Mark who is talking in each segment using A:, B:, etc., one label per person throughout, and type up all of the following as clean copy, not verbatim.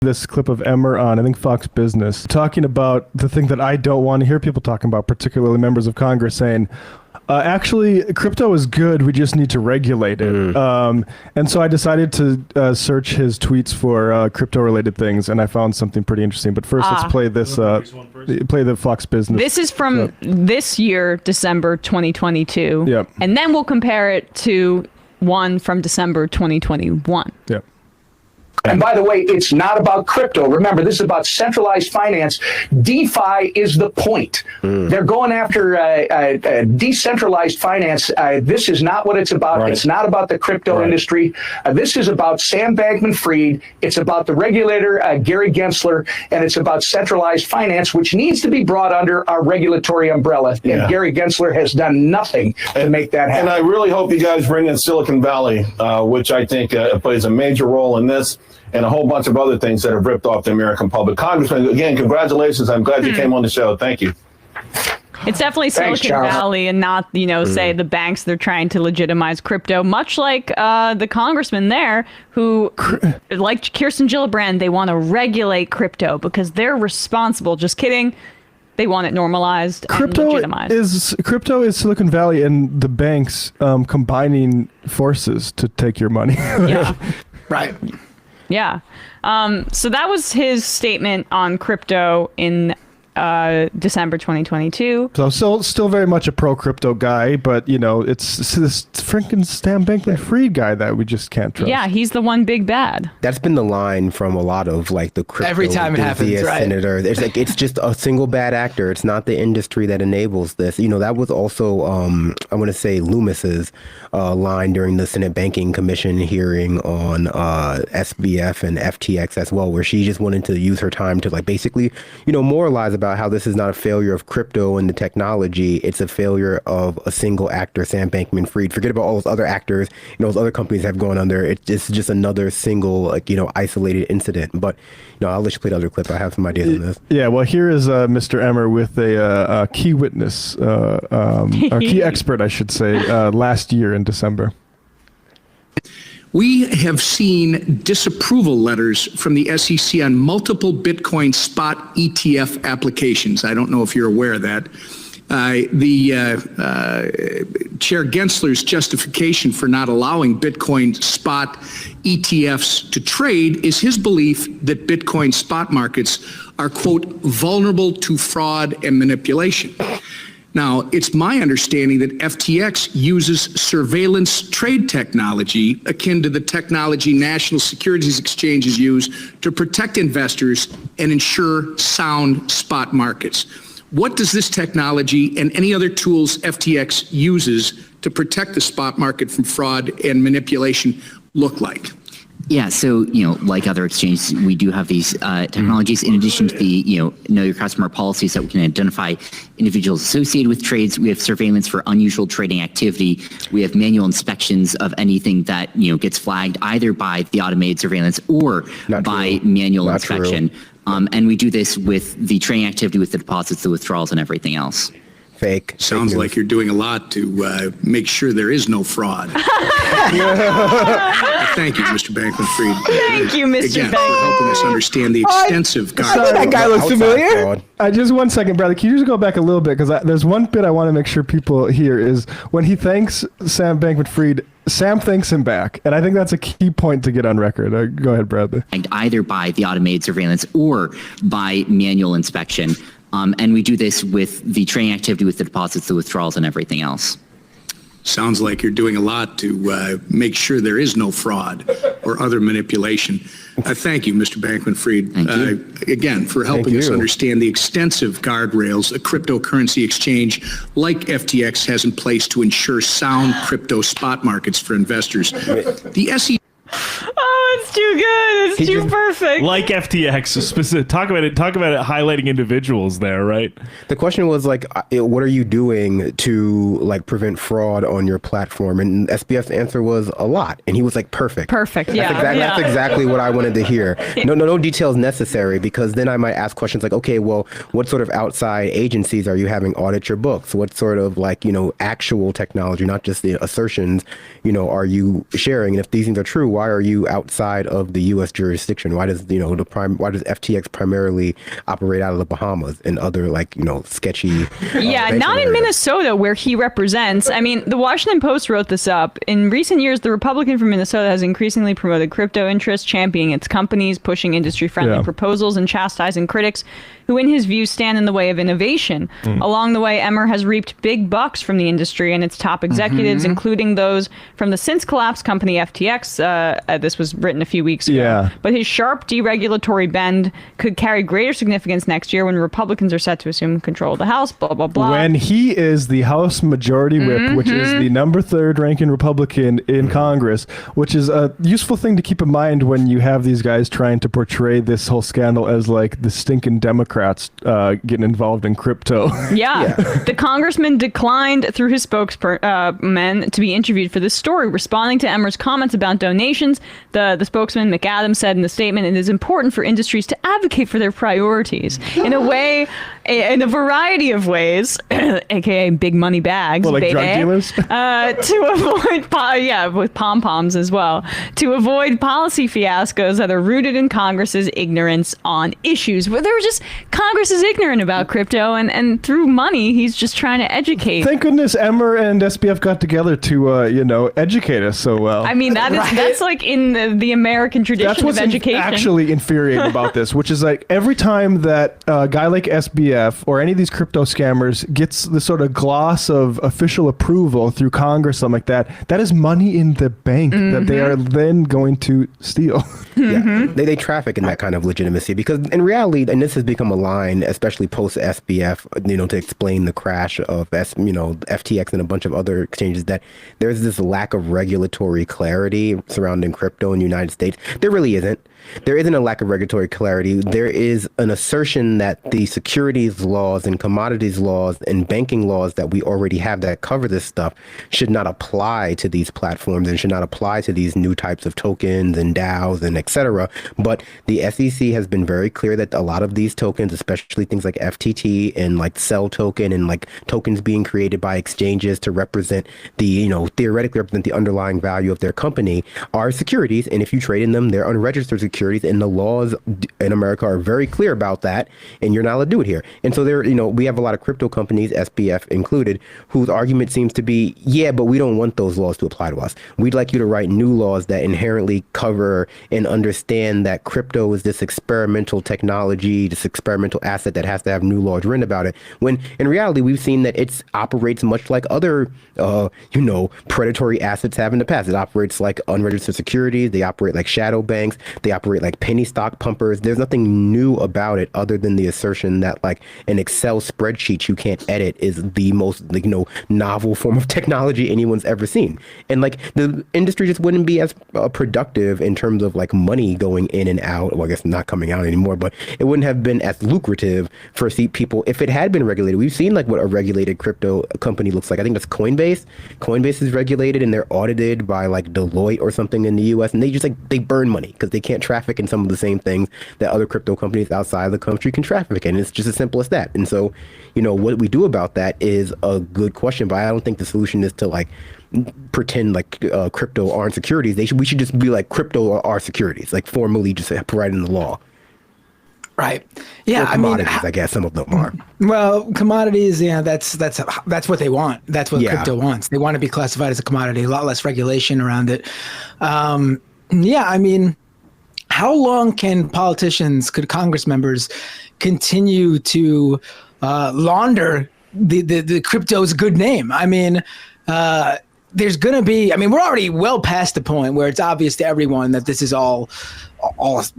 A: this clip of Emmer on, I think, Fox Business, talking about the thing that I don't want to hear people talking about, particularly members of Congress, saying, actually, crypto is good. We just need to regulate it. And so I decided to search his tweets for crypto-related things, and I found something pretty interesting. But first, let's play this. Play the Fox Business.
B: This is from this year, December 2022.
A: Yep.
B: And then we'll compare it to one from December 2021.
A: Yep.
C: And by the way, it's not about crypto. Remember, this is about centralized finance. DeFi is the point. They're going after decentralized finance. This is not what it's about. Right. It's not about the crypto industry. This is about Sam Bankman-Fried. It's about the regulator, Gary Gensler, and it's about centralized finance, which needs to be brought under our regulatory umbrella. And Gary Gensler has done nothing to make that happen.
D: And I really hope you guys bring in Silicon Valley, which I think plays a major role in this, and a whole bunch of other things that have ripped off the American public. Congressman, again, congratulations. I'm glad you came on the show. Thank you.
B: It's definitely Silicon Valley and not, say the banks they're trying to legitimize crypto, much like the congressman there who, like Kirsten Gillibrand, they want to regulate crypto because they're responsible. Just kidding. They want it normalized and legitimized.
A: Crypto is Silicon Valley and the banks combining forces to take your money.
B: Yeah.
C: Right.
B: Yeah. So that was his statement on crypto in December 2022.
A: So still very much a pro-crypto guy, but, it's this freaking Sam Bankman-Fried guy that we just can't trust.
B: Yeah, he's the one big bad.
E: That's been the line from a lot of the crypto
F: every time it happens, right?
E: Senator. It's just a single bad actor. It's not the industry that enables this. That was also I want to say Loomis's line during the Senate Banking Commission hearing on SBF and FTX as well, where she just wanted to use her time to basically moralize about how this is not a failure of crypto and the technology. It's a failure of a single actor, Sam Bankman-Fried. Forget about all those other actors, those other companies have gone under. It's just another single, isolated incident. But, I'll let you play the other clip. I have some ideas on this.
A: Yeah, well, here is Mr. Emmer with a key witness, or key expert, I should say, last year in December.
G: We have seen disapproval letters from the SEC on multiple Bitcoin spot ETF applications. I don't know if you're aware of that. Chair Gensler's justification for not allowing Bitcoin spot ETFs to trade is his belief that Bitcoin spot markets are, quote, vulnerable to fraud and manipulation. Now, it's my understanding that FTX uses surveillance trade technology akin to the technology national securities exchanges use to protect investors and ensure sound spot markets. What does this technology and any other tools FTX uses to protect the spot market from fraud and manipulation look like?
H: Yeah, so, like other exchanges, we do have these technologies in addition to the, know your customer policies that we can identify individuals associated with trades. We have surveillance for unusual trading activity. We have manual inspections of anything that, gets flagged either by the automated surveillance or by manual inspection. And we do this with the trading activity, with the deposits, the withdrawals, and everything else.
E: Fake.
G: Sounds like you're doing a lot to make sure there is no fraud. Thank you, Mr. Bankman-Fried.
B: Thank you, Mr.
G: Again, for helping us understand the extensive
F: that guy looks familiar.
A: Just 1 second, Bradley. Can you just go back a little bit? Because there's one bit I want to make sure people hear is when he thanks Sam Bankman-Fried, Sam thanks him back. And I think that's a key point to get on record. Go ahead, Bradley.
H: Either by the automated surveillance or by manual inspection. And we do this with the trading activity, with the deposits, the withdrawals, and everything else.
G: Sounds like you're doing a lot to make sure there is no fraud or other manipulation. Thank you, Mr. Bankman-Fried, again, for helping us understand the extensive guardrails a cryptocurrency exchange like FTX has in place to ensure sound crypto spot markets for investors. The SEC.
B: Oh, it's too good. It's too perfect.
I: Like FTX, specific. Talk about it highlighting individuals there, right?
E: The question was what are you doing to prevent fraud on your platform? And SBF's answer was a lot. And he was perfect.
B: Perfect.
E: That's exactly what I wanted to hear. No details necessary, because then I might ask questions like, okay, well, what sort of outside agencies are you having audit your books? What sort of actual technology, not just the assertions, are you sharing? And if these things are true, why are you to outside of the U.S. jurisdiction? Why does why does FTX primarily operate out of the Bahamas and other sketchy?
B: Not in Minnesota where he represents. I mean, the Washington Post wrote this up. In recent years, the Republican from Minnesota has increasingly promoted crypto interests, championing its companies, pushing industry-friendly proposals, and chastising critics who, in his view, stand in the way of innovation. Along the way, Emmer has reaped big bucks from the industry and its top executives, including those from the since-collapsed company FTX. This was written a few weeks ago.
A: Yeah.
B: But his sharp deregulatory bend could carry greater significance next year when Republicans are set to assume control of the House, blah, blah, blah.
A: When he is the House Majority Whip, which is the number 3rd ranking Republican in Congress, which is a useful thing to keep in mind when you have these guys trying to portray this whole scandal as like the stinking Democrats getting involved in crypto.
B: Yeah. The congressman declined through his spokesman to be interviewed for this story. Responding to Emmer's comments about donations, the spokesman McAdams said in the statement, it is important for industries to advocate for their priorities in a variety of ways, aka big money bags,
A: well, like drug dealers,
B: to avoid with pom-poms as well, to avoid policy fiascos that are rooted in Congress's ignorance on issues where they were just Congress is ignorant about crypto, and through money he's just trying to educate.
A: Thank goodness Emmer and SBF got together to educate us so well.
B: I mean, that's like in the American tradition of education.
A: That's what's actually infuriating about this, which is like every time that a guy like SBF or any of these crypto scammers gets the sort of gloss of official approval through Congress, something like that, that is money in the bank that they are then going to steal.
E: Yeah, they traffic in that kind of legitimacy because in reality, and this has become a line, especially post SBF, to explain the crash of FTX and a bunch of other exchanges, that there's this lack of regulatory clarity surrounding crypto in the United States. There really isn't. There isn't a lack of regulatory clarity. There is an assertion that the securities laws and commodities laws and banking laws that we already have that cover this stuff should not apply to these platforms and should not apply to these new types of tokens and DAOs and etc. But the SEC has been very clear that a lot of these tokens, especially things like FTT and like Cell token and like tokens being created by exchanges to represent the, theoretically represent the underlying value of their company, are securities. And if you trade in them, they're unregistered securities, and the laws in America are very clear about that, and you're not allowed to do it here. And so we have a lot of crypto companies, SBF included, whose argument seems to be, but we don't want those laws to apply to us. We'd like you to write new laws that inherently cover and understand that crypto is this experimental technology, this experimental asset that has to have new laws written about it. When in reality, we've seen that it operates much like other, predatory assets have in the past. It operates like unregistered securities. They operate like shadow banks. They operate like penny stock pumpers. There's nothing new about it other than the assertion that like an Excel spreadsheet you can't edit is the most novel form of technology anyone's ever seen. And like the industry just wouldn't be as productive in terms of like money going in and out. Well, I guess not coming out anymore, but it wouldn't have been as lucrative for people if it had been regulated. We've seen like what a regulated crypto company looks like. I think that's Coinbase. Coinbase is regulated and they're audited by like Deloitte or something in the US, and they just they burn money because they can't traffic in some of the same things that other crypto companies outside of the country can traffic in. It's just as simple as that. And so, what we do about that is a good question, but I don't think the solution is to like pretend like crypto aren't securities. We should just be like crypto are securities, like formally just provide in the law.
F: Right. Yeah.
E: Or commodities, I guess some of them are.
F: Well, commodities, that's what they want. That's what crypto wants. They want to be classified as a commodity, a lot less regulation around it. How long could Congress members continue to launder the crypto's good name? There's going to be, we're already well past the point where it's obvious to everyone that this is all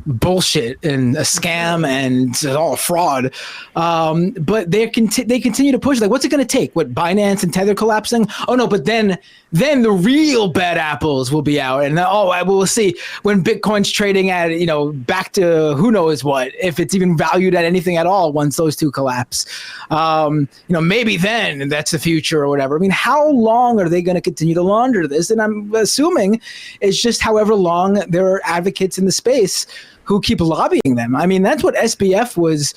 F: bullshit and a scam and it's all a fraud. But they continue to push. Like, what's it going to take? What, Binance and Tether collapsing? Oh no, but then the real bad apples will be out, and we'll see when Bitcoin's trading at back to who knows what, if it's even valued at anything at all once those two collapse. Maybe then that's the future or whatever. How long are they going to continue to launder this? And I'm assuming it's just however long there are advocates in the space who keep lobbying them. That's what SBF was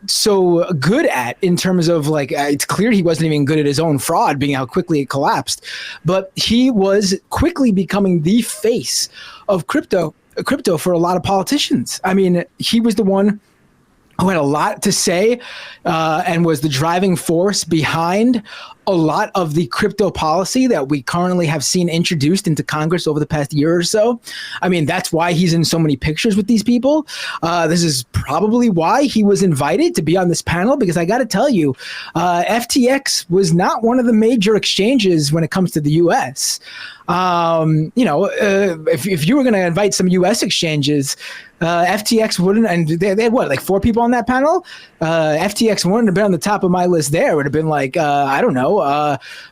F: so good at in terms of like it's clear he wasn't even good at his own fraud, being how quickly it collapsed, but he was quickly becoming the face of crypto for a lot of politicians. I mean, he was the one who had a lot to say and was the driving force behind a lot of the crypto policy that we currently have seen introduced into Congress over the past year or so. I mean, that's why he's in so many pictures with these people. This is probably why he was invited to be on this panel, because I got to tell you, FTX was not one of the major exchanges when it comes to the U.S. If you were going to invite some U.S. exchanges, FTX wouldn't, and they had what, like 4 people on that panel? FTX wouldn't have been on the top of my list there. It would have been like, I don't know,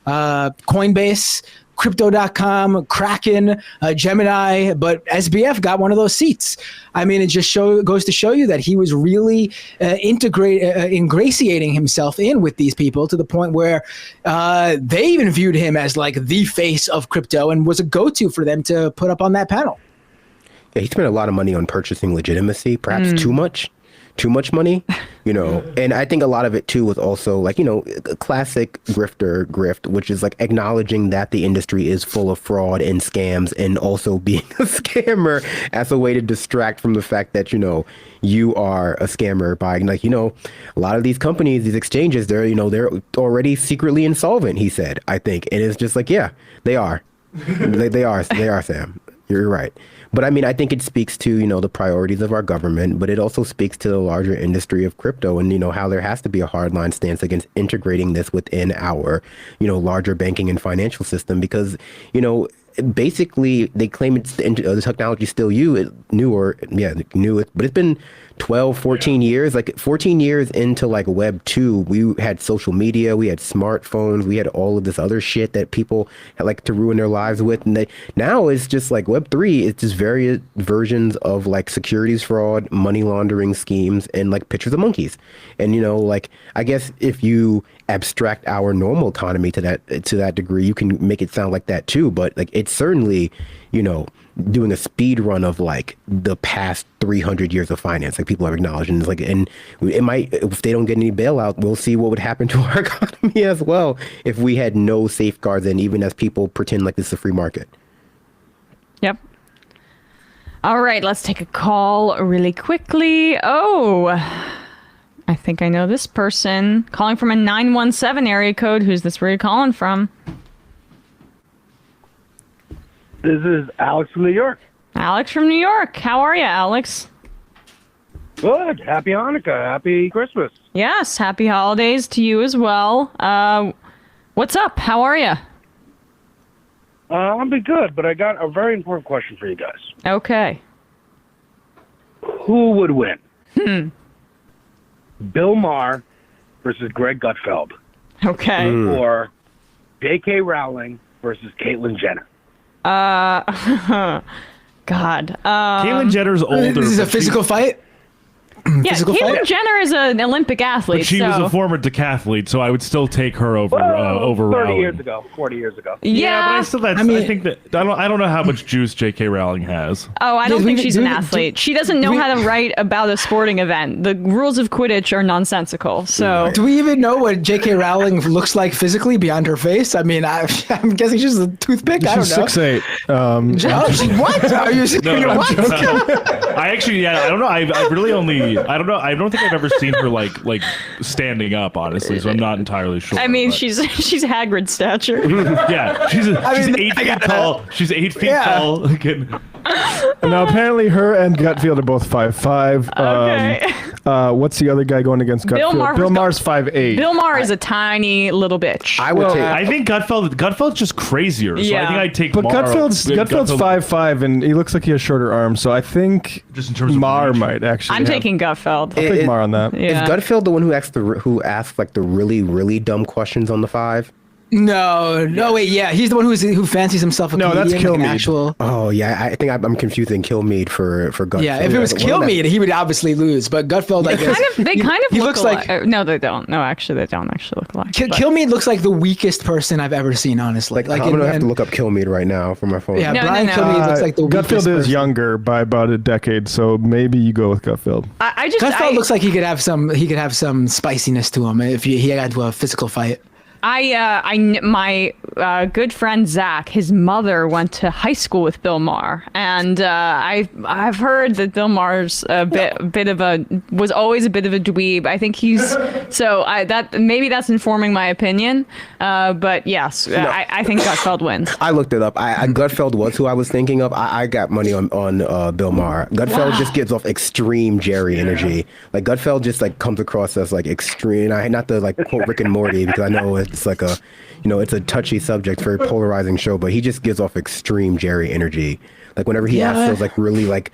F: Coinbase, Crypto.com, Kraken, Gemini, but SBF got one of those seats. I mean, it just goes to show you that he was really ingratiating himself in with these people to the point where they even viewed him as like the face of crypto and was a go-to for them to put up on that panel.
E: Yeah, he spent a lot of money on purchasing legitimacy, perhaps too much money, and I think a lot of it too was also like, a classic grift, which is like acknowledging that the industry is full of fraud and scams, and also being a scammer as a way to distract from the fact that, you are a scammer by like, a lot of these companies, these exchanges, they're already secretly insolvent, he said, I think. And it's just like, yeah, they are. they are, Sam. You're right. But I mean, I think it speaks to, the priorities of our government, but it also speaks to the larger industry of crypto and, how there has to be a hardline stance against integrating this within our, larger banking and financial system because, basically they claim the technology is still new, but it's been 12, 14 years, like 14 years into like Web 2, we had social media, we had smartphones, we had all of this other shit that people had like to ruin their lives with. And now it's just like Web 3, it's just various versions of like securities fraud, money laundering schemes, and like pictures of monkeys. And, like, I guess if you abstract our normal economy to that degree, you can make it sound like that too. But like, it's certainly, doing a speed run of like the past 300 years of finance, like people have acknowledged, and it's like, and it might, if they don't get any bailout, we'll see what would happen to our economy as well if we had no safeguards, and even as people pretend like this is a free market.
B: Yep. All right, let's take a call really quickly. Oh, I think I know this person calling from a 917 area code. Who's this? Where are you calling from?
J: This is Alex from New York.
B: Alex from New York. How are you, Alex?
J: Good. Happy Hanukkah. Happy Christmas.
B: Yes. Happy holidays to you as well. What's up? How are you?
J: I'm been good, but I got a very important question for you guys.
B: Okay.
J: Who would win? Bill Maher versus Greg Gutfeld.
B: Okay.
J: Or J.K. Rowling versus Caitlyn Jenner.
B: God.
I: Caitlyn Jenner's older.
F: This is a physical fight?
B: Yeah, Caitlyn Jenner is an Olympic athlete.
I: But she was a former decathlete, so I would still take her over
J: 30
I: Rowling.
J: years ago, 40 years ago.
B: Yeah,
I: but I think that I don't know how much juice J.K. Rowling has.
B: Oh, I don't think she's an athlete. She doesn't know how to write about a sporting event. The rules of Quidditch are nonsensical. So,
F: do we even know what J.K. Rowling looks like physically beyond her face? I mean, I'm guessing she's a toothpick. I don't know.
A: She's 6'8".
F: What? Are you saying what?
I: I actually, I don't know. I really only, I don't know. I don't think I've ever seen her like standing up, honestly. So I'm not entirely sure.
B: I mean, she's Hagrid stature.
I: Yeah, she's 8 feet tall. She's 8 feet tall.
A: Now apparently her and Gutfield are both 5'5".
B: Okay.
A: What's the other guy going against Gutfield? Bill Maher's 5'8".
B: Bill Maher is a tiny little bitch.
I: I think Gutfeld's just crazier. So I think I'd take
A: But
I: Maher.
A: Gutfield's 5'5", and he looks like he has shorter arms. So I think
I: just in terms of
A: Maher
I: reach.
A: might actually.
B: I'm taking Gutfeld.
A: I'll take Maher on that.
B: Yeah.
E: Is Gutfeld the one who asked like the really, really dumb questions on the 5?
F: No, wait, yeah, he's the one who fancies himself a
A: No, that's
F: comedian, like an
A: Kilmeade.
F: actual.
E: Oh yeah, I think I'm confusing Killmeade for Gutfeld.
F: Yeah, if it was Kilmeade, he would obviously lose. But Gutfeld, I guess,
B: They kind of
F: he
B: look
F: looks
B: alike.
F: like
B: No, they don't. No, actually, they don't actually look alike. but-
F: Kilmeade looks like the weakest person I've ever seen. Honestly,
E: like I'm gonna have to look up Killmeade right now for my phone.
F: Yeah,
B: No,
F: Brian
B: no.
F: Kilmeade looks like the weakest
A: Gutfeld is
F: person.
A: younger by about a decade, so maybe you go with Gutfeld.
B: I just
F: Gutfeld looks like he could have some spiciness to him if he got into a physical fight.
B: My good friend Zach, his mother went to high school with Bill Maher, and I've heard that Bill Maher's was always a bit of a dweeb. I think he's maybe that's informing my opinion, but yes, I think Gutfeld wins.
E: I looked it up. Gutfeld was who I was thinking of. I got money on Bill Maher. Gutfeld just gives off extreme Jerry energy. Like Gutfeld just like comes across as like extreme. Not to like quote Rick and Morty because I know it's like a, it's a touchy subject, very polarizing show, but he just gives off extreme Jerry energy. Like whenever he asks those like really like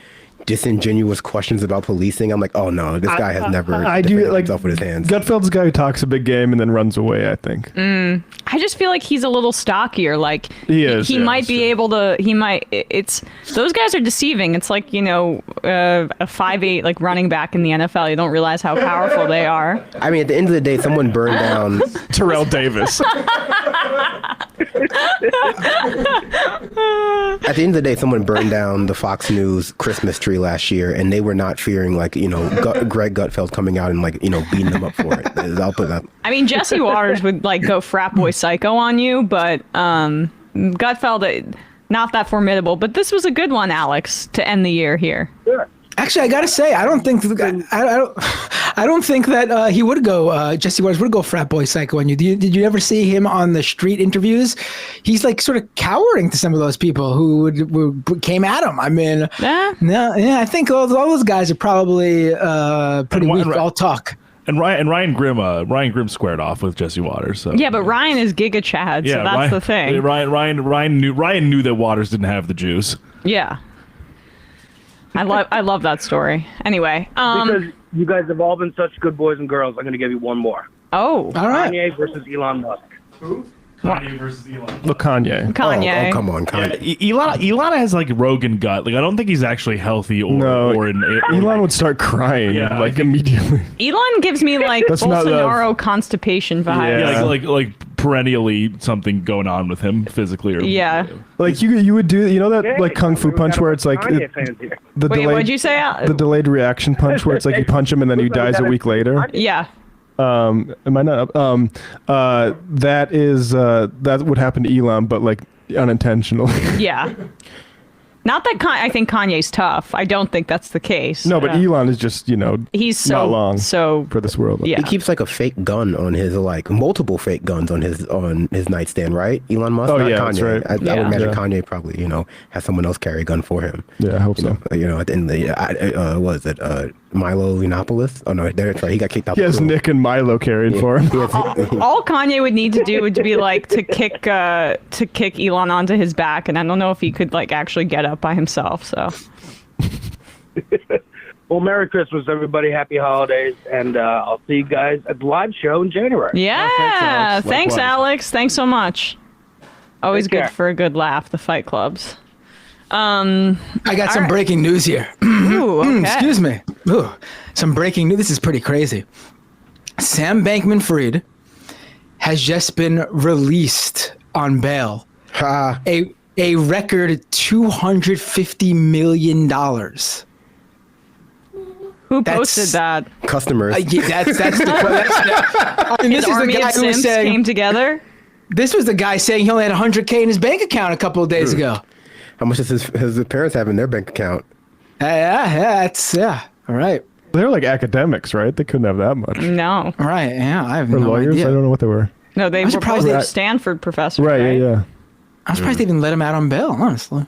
E: disingenuous questions about policing, I'm like, oh no, this guy has never defended himself with his hands.
A: Gutfeld's a guy who talks a big game and then runs away, I think.
B: I just feel like he's a little stockier. Like
A: he is.
B: He might be able to. He might. It's those guys are deceiving. It's like a 5'8" like running back in the NFL. You don't realize how powerful they are.
E: I mean, at the end of the day, someone burned down
A: Terrell Davis.
E: At the end of the day, someone burned down the Fox News Christmas tree last year, and they were not fearing like Greg Gutfeld coming out and like beating them up for it. I'll put that.
B: I mean, Jesse Waters would like go frat boy psycho on you, but Gutfeld not that formidable. But this was a good one, Alex, to end the year here.
J: Sure.
F: Actually, I gotta say, I don't think that he would go. Jesse Waters would go frat boy psycho on you. Did you ever see him on the street interviews? He's like sort of cowering to some of those people who came at him. I mean, I think all those guys are probably pretty weak. All talk.
I: And Ryan Grimm squared off with Jesse Waters. So.
B: Yeah, but Ryan is Giga Chad, so that's the thing.
I: Ryan knew that Waters didn't have the juice.
B: Yeah. I love that story. Anyway,
J: because you guys have all been such good boys and girls, I'm going to give you one more.
B: Oh,
F: all right.
J: Kanye versus Elon Musk.
I: Who? Kanye versus Elon.
A: Look, Kanye.
B: Kanye.
E: Oh, come on, Kanye.
I: Yeah, Elon has like Rogan gut. Like I don't think he's actually healthy or
A: Elon would start crying like immediately.
B: Elon gives me like
A: That's not
B: Bolsonaro constipation vibes.
A: Yeah.
I: like perennially something going on with him physically.
A: Like you would do that like Kung Fu punch where it's like
J: Kanye fans here.
A: the
B: Wait,
A: delayed,
B: what'd you say?
A: the delayed reaction punch where it's like you punch him and then he dies a week later.
B: Yeah.
A: Am I not? That would happen to Elon, but like unintentionally.
B: Yeah. Not that I think Kanye's tough. I don't think that's the case.
A: No, but Elon is just
B: he's
A: not long
B: so
A: for this world.
B: Yeah.
E: He keeps like a fake gun on his multiple fake guns on his nightstand, right? Elon Musk.
A: Oh
E: Not
A: yeah,
E: Kanye.
A: that's right.
E: I would imagine Kanye probably has someone else carry a gun for him.
A: Yeah, I hope so.
E: At the end of the what is it? Milo Yiannopoulos? Oh no, that's right. He got kicked out.
A: He has Nick and Milo carried for him.
B: all Kanye would need to do would be like to kick Elon onto his back, and I don't know if he could like actually get up by himself. So.
J: Well, Merry Christmas, everybody. Happy holidays, and I'll see you guys at the live show in January.
B: Yeah, thanks, Alex. Thanks so much. Always good for a good laugh. The Fight Clubs.
F: I got some breaking news here.
B: Ooh, okay.
F: Excuse me. Ooh, some breaking news. This is pretty crazy. Sam Bankman-Fried has just been released on bail. A record $250 million.
B: Who posted that?
E: Customers.
F: That's the and this is the guy who was saying
B: came together.
F: This was the guy saying he only had $100K in his bank account a couple of days ago.
E: How much does his parents have in their bank account?
F: Yeah. All right.
A: They're like academics, right? They couldn't have that much.
B: No.
F: All right. Yeah, I have
A: Or
F: no
A: lawyers?
F: idea.
A: I don't know what they were.
B: No, they were both Stanford professors.
A: Right. Yeah.
F: I'm surprised they even let him out on bail, honestly.